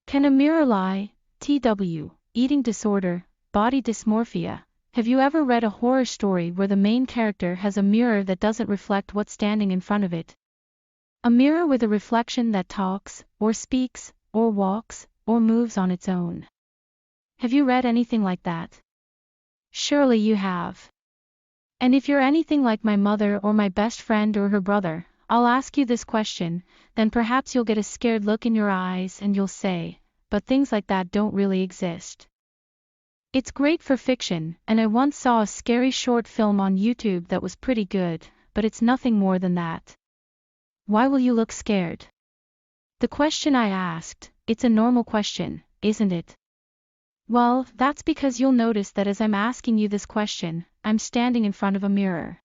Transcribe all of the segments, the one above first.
Can a mirror lie? TW, eating disorder, body dysmorphia. Have you ever read a horror story where the main character has a mirror that doesn't reflect what's standing in front of it? A mirror with a reflection that talks, or speaks, or walks, or moves on its own. Have you read anything like that? Surely you have. And if you're anything like my mother or my best friend or her brother, I'll ask you this question, then perhaps you'll get a scared look in your eyes and you'll say, but things like that don't really exist. It's great for fiction, and I once saw a scary short film on YouTube that was pretty good, but it's nothing more than that. Why will you look scared? The question I asked, it's a normal question, isn't it? Well, that's because you'll notice that as I'm asking you this question, I'm standing in front of a mirror.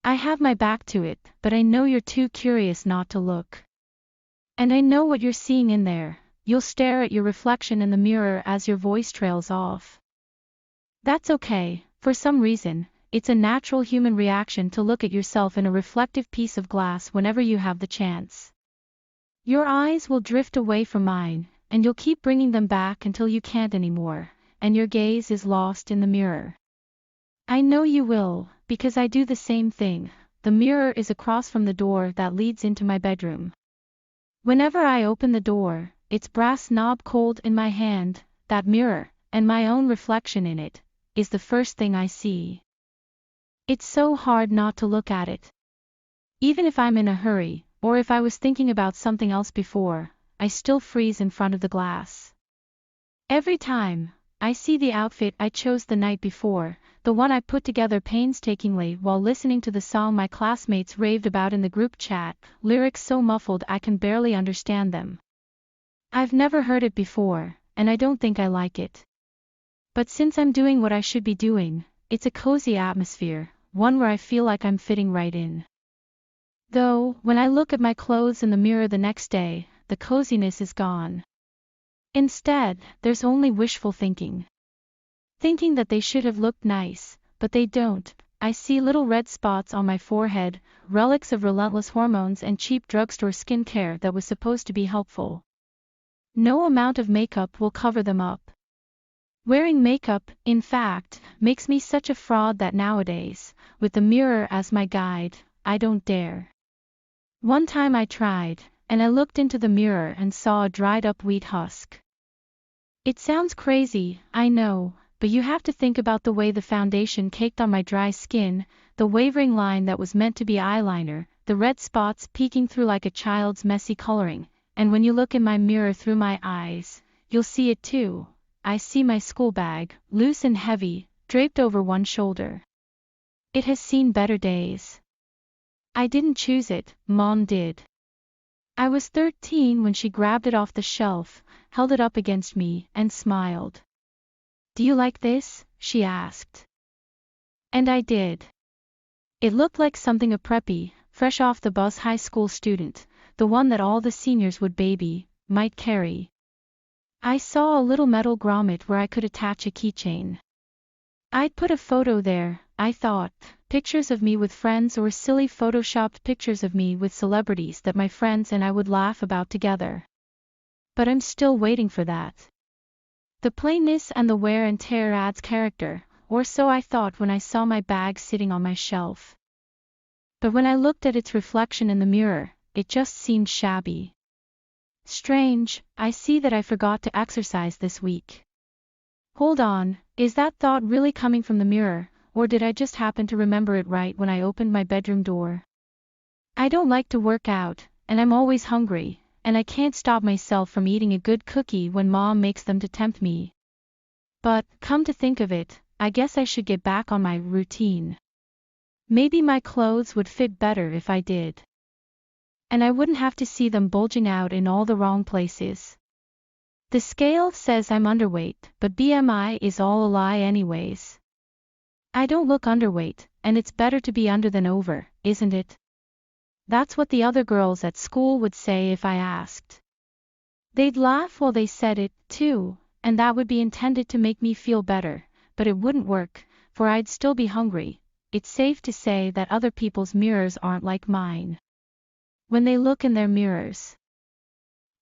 I have my back to it, but I know you're too curious not to look. And I know what you're seeing in there. You'll stare at your reflection in the mirror as your voice trails off. That's okay. For some reason, it's a natural human reaction to look at yourself in a reflective piece of glass whenever you have the chance. Your eyes will drift away from mine, and you'll keep bringing them back until you can't anymore, and your gaze is lost in the mirror. I know you will, because I do the same thing. The mirror is across from the door that leads into my bedroom. Whenever I open the door, its brass knob cold in my hand, that mirror, and my own reflection in it, is the first thing I see. It's so hard not to look at it. Even if I'm in a hurry, or if I was thinking about something else before, I still freeze in front of the glass. Every time, I see the outfit I chose the night before, the one I put together painstakingly while listening to the song my classmates raved about in the group chat, lyrics so muffled I can barely understand them. I've never heard it before, and I don't think I like it. But since I'm doing what I should be doing, it's a cozy atmosphere, one where I feel like I'm fitting right in. Though, when I look at my clothes in the mirror the next day, the coziness is gone. Instead, there's only wishful thinking. Thinking that they should have looked nice, but they don't. I see little red spots on my forehead, relics of relentless hormones and cheap drugstore skincare that was supposed to be helpful. No amount of makeup will cover them up. Wearing makeup, in fact, makes me such a fraud that nowadays, with the mirror as my guide, I don't dare. One time I tried, and I looked into the mirror and saw a dried-up wheat husk. It sounds crazy, I know, but you have to think about the way the foundation caked on my dry skin, the wavering line that was meant to be eyeliner, the red spots peeking through like a child's messy coloring, and when you look in my mirror through my eyes, you'll see it too. I see my school bag, loose and heavy, draped over one shoulder. It has seen better days. I didn't choose it, Mom did. I was 13 when she grabbed it off the shelf, held it up against me, and smiled. "Do you like this?" she asked. And I did. It looked like something a preppy, fresh off the bus high school student, the one that all the seniors would baby, might carry. I saw a little metal grommet where I could attach a keychain. I'd put a photo there, I thought, pictures of me with friends or silly photoshopped pictures of me with celebrities that my friends and I would laugh about together. But I'm still waiting for that. The plainness and the wear and tear adds character, or so I thought when I saw my bag sitting on my shelf. But when I looked at its reflection in the mirror, it just seemed shabby. Strange, I see that I forgot to exercise this week. Hold on, is that thought really coming from the mirror, or did I just happen to remember it right when I opened my bedroom door? I don't like to work out, and I'm always hungry, and I can't stop myself from eating a good cookie when Mom makes them to tempt me. But, come to think of it, I guess I should get back on my routine. Maybe my clothes would fit better if I did. And I wouldn't have to see them bulging out in all the wrong places. The scale says I'm underweight, but BMI is all a lie anyways. I don't look underweight, and it's better to be under than over, isn't it? That's what the other girls at school would say if I asked. They'd laugh while they said it, too, and that would be intended to make me feel better, but it wouldn't work, for I'd still be hungry. It's safe to say that other people's mirrors aren't like mine. When they look in their mirrors,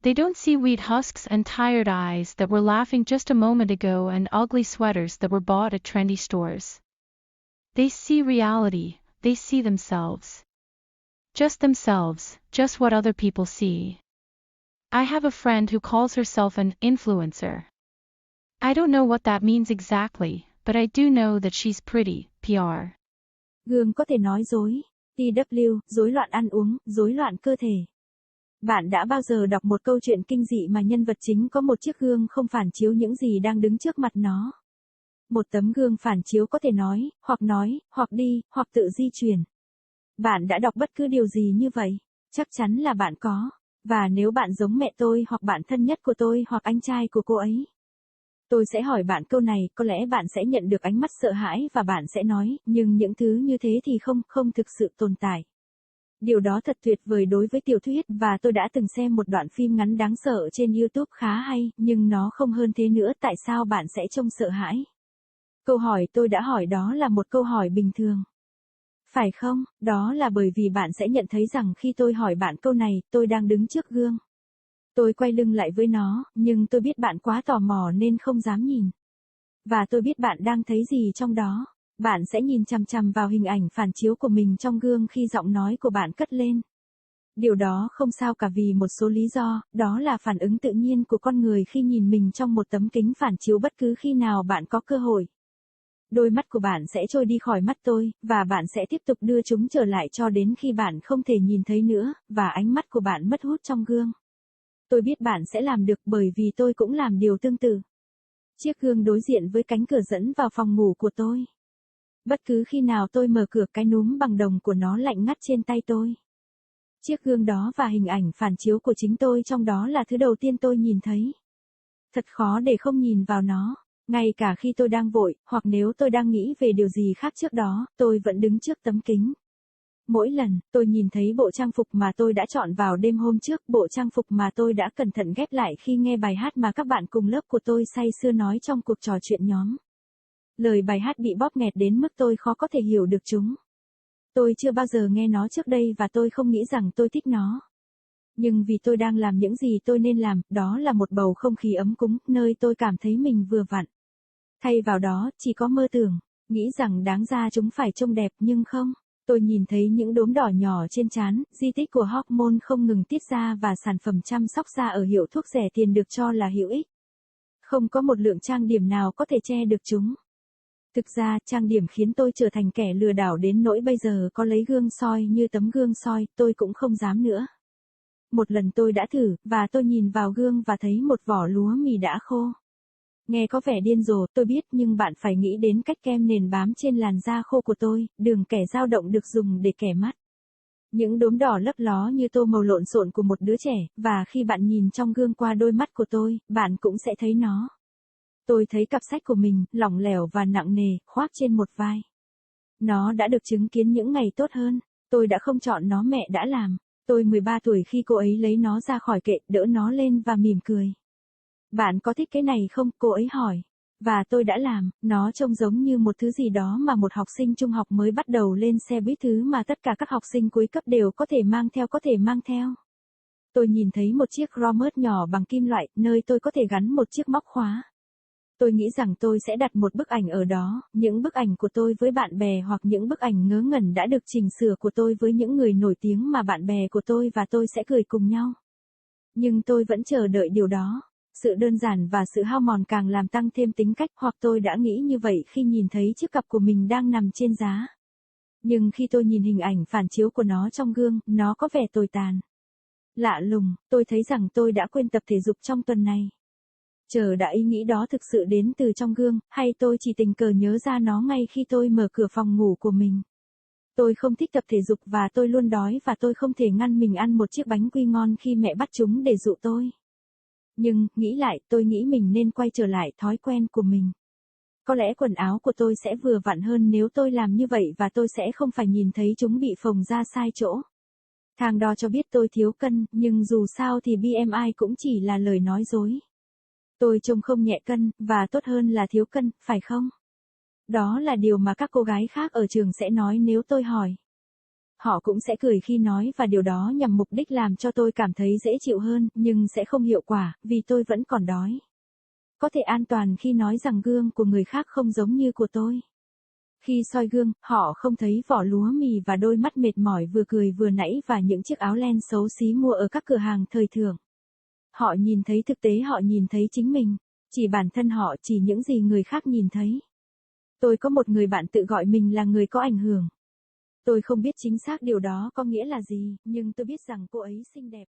They don't see wheat husks and tired eyes that were laughing just a moment ago and ugly sweaters that were bought at trendy stores. They see reality, they see themselves. Just what other people see. I have a friend who calls herself an influencer. I don't know what that means exactly, but I do know that she's pretty, PR. Gương có thể nói dối. TW, rối loạn ăn uống, rối loạn cơ thể. Bạn đã bao giờ đọc một câu chuyện kinh dị mà nhân vật chính có một chiếc gương không phản chiếu những gì đang đứng trước mặt nó? Một tấm gương phản chiếu có thể nói, hoặc đi, hoặc tự di chuyển. Bạn đã đọc bất cứ điều gì như vậy? Chắc chắn là bạn có. Và nếu bạn giống mẹ tôi hoặc bạn thân nhất của tôi hoặc anh trai của cô ấy, tôi sẽ hỏi bạn câu này, có lẽ bạn sẽ nhận được ánh mắt sợ hãi và bạn sẽ nói, nhưng những thứ như thế thì không thực sự tồn tại. Điều đó thật tuyệt vời đối với tiểu thuyết và tôi đã từng xem một đoạn phim ngắn đáng sợ trên YouTube khá hay, nhưng nó không hơn thế nữa. Tại sao bạn sẽ trông sợ hãi? Câu hỏi tôi đã hỏi đó là một câu hỏi bình thường. Phải không? Đó là bởi vì bạn sẽ nhận thấy rằng khi tôi hỏi bạn câu này, tôi đang đứng trước gương. Tôi quay lưng lại với nó, nhưng tôi biết bạn quá tò mò nên không dám nhìn. Và tôi biết bạn đang thấy gì trong đó. Bạn sẽ nhìn chằm chằm vào hình ảnh phản chiếu của mình trong gương khi giọng nói của bạn cất lên. Điều đó không sao cả vì một số lý do, đó là phản ứng tự nhiên của con người khi nhìn mình trong một tấm kính phản chiếu bất cứ khi nào bạn có cơ hội. Đôi mắt của bạn sẽ trôi đi khỏi mắt tôi, và bạn sẽ tiếp tục đưa chúng trở lại cho đến khi bạn không thể nhìn thấy nữa, và ánh mắt của bạn mất hút trong gương. Tôi biết bạn sẽ làm được bởi vì tôi cũng làm điều tương tự. Chiếc gương đối diện với cánh cửa dẫn vào phòng ngủ của tôi. Bất cứ khi nào tôi mở cửa, cái núm bằng đồng của nó lạnh ngắt trên tay tôi. Chiếc gương đó và hình ảnh phản chiếu của chính tôi trong đó là thứ đầu tiên tôi nhìn thấy. Thật khó để không nhìn vào nó. Ngay cả khi tôi đang vội, hoặc nếu tôi đang nghĩ về điều gì khác trước đó, tôi vẫn đứng trước tấm kính. Mỗi lần, tôi nhìn thấy bộ trang phục mà tôi đã chọn vào đêm hôm trước, bộ trang phục mà tôi đã cẩn thận ghép lại khi nghe bài hát mà các bạn cùng lớp của tôi say sưa nói trong cuộc trò chuyện nhóm. Lời bài hát bị bóp nghẹt đến mức tôi khó có thể hiểu được chúng. Tôi chưa bao giờ nghe nó trước đây và tôi không nghĩ rằng tôi thích nó. Nhưng vì tôi đang làm những gì tôi nên làm, đó là một bầu không khí ấm cúng, nơi tôi cảm thấy mình vừa vặn. Thay vào đó, chỉ có mơ tưởng, nghĩ rằng đáng ra chúng phải trông đẹp nhưng không. Tôi nhìn thấy những đốm đỏ nhỏ trên trán, di tích của hormone không ngừng tiết ra và sản phẩm chăm sóc da ở hiệu thuốc rẻ tiền được cho là hữu ích. Không có một lượng trang điểm nào có thể che được chúng. Thực ra, trang điểm khiến tôi trở thành kẻ lừa đảo đến nỗi bây giờ có lấy gương soi như tấm gương soi, tôi cũng không dám nữa. Một lần tôi đã thử, và tôi nhìn vào gương và thấy một vỏ lúa mì đã khô. Nghe có vẻ điên rồ, tôi biết, nhưng bạn phải nghĩ đến cách kem nền bám trên làn da khô của tôi, đường kẻ dao động được dùng để kẻ mắt. Những đốm đỏ lấp ló như tô màu lộn xộn của một đứa trẻ, và khi bạn nhìn trong gương qua đôi mắt của tôi, bạn cũng sẽ thấy nó. Tôi thấy cặp sách của mình, lỏng lẻo và nặng nề, khoác trên một vai. Nó đã được chứng kiến những ngày tốt hơn. Tôi đã không chọn nó, mẹ đã làm. Tôi 13 tuổi khi cô ấy lấy nó ra khỏi kệ, đỡ nó lên và mỉm cười. Bạn có thích cái này không? Cô ấy hỏi. Và tôi đã làm, nó trông giống như một thứ gì đó mà một học sinh trung học mới bắt đầu lên xe buýt, thứ mà tất cả các học sinh cuối cấp đều có thể mang theo. Tôi nhìn thấy một chiếc remote nhỏ bằng kim loại, nơi tôi có thể gắn một chiếc móc khóa. Tôi nghĩ rằng tôi sẽ đặt một bức ảnh ở đó, những bức ảnh của tôi với bạn bè hoặc những bức ảnh ngớ ngẩn đã được chỉnh sửa của tôi với những người nổi tiếng mà bạn bè của tôi và tôi sẽ cười cùng nhau. Nhưng tôi vẫn chờ đợi điều đó. Sự đơn giản và sự hao mòn càng làm tăng thêm tính cách, hoặc tôi đã nghĩ như vậy khi nhìn thấy chiếc cặp của mình đang nằm trên giá. Nhưng khi tôi nhìn hình ảnh phản chiếu của nó trong gương, nó có vẻ tồi tàn. Lạ lùng, tôi thấy rằng tôi đã quên tập thể dục trong tuần này. Chờ đã, ý nghĩ đó thực sự đến từ trong gương, hay tôi chỉ tình cờ nhớ ra nó ngay khi tôi mở cửa phòng ngủ của mình. Tôi không thích tập thể dục và tôi luôn đói và tôi không thể ngăn mình ăn một chiếc bánh quy ngon khi mẹ bắt chúng để dụ tôi. Nhưng, nghĩ lại, tôi nghĩ mình nên quay trở lại thói quen của mình. Có lẽ quần áo của tôi sẽ vừa vặn hơn nếu tôi làm như vậy và tôi sẽ không phải nhìn thấy chúng bị phồng ra sai chỗ. Thang đo cho biết tôi thiếu cân, nhưng dù sao thì BMI cũng chỉ là lời nói dối. Tôi trông không nhẹ cân, và tốt hơn là thiếu cân, phải không? Đó là điều mà các cô gái khác ở trường sẽ nói nếu tôi hỏi. Họ cũng sẽ cười khi nói và điều đó nhằm mục đích làm cho tôi cảm thấy dễ chịu hơn, nhưng sẽ không hiệu quả, vì tôi vẫn còn đói. Có thể an toàn khi nói rằng gương của người khác không giống như của tôi. Khi soi gương, họ không thấy vỏ lúa mì và đôi mắt mệt mỏi vừa cười vừa nãy và những chiếc áo len xấu xí mua ở các cửa hàng thời thượng. Họ nhìn thấy thực tế, họ nhìn thấy chính mình. Chỉ bản thân họ, chỉ những gì người khác nhìn thấy. Tôi có một người bạn tự gọi mình là người có ảnh hưởng. Tôi không biết chính xác điều đó có nghĩa là gì, nhưng tôi biết rằng cô ấy xinh đẹp.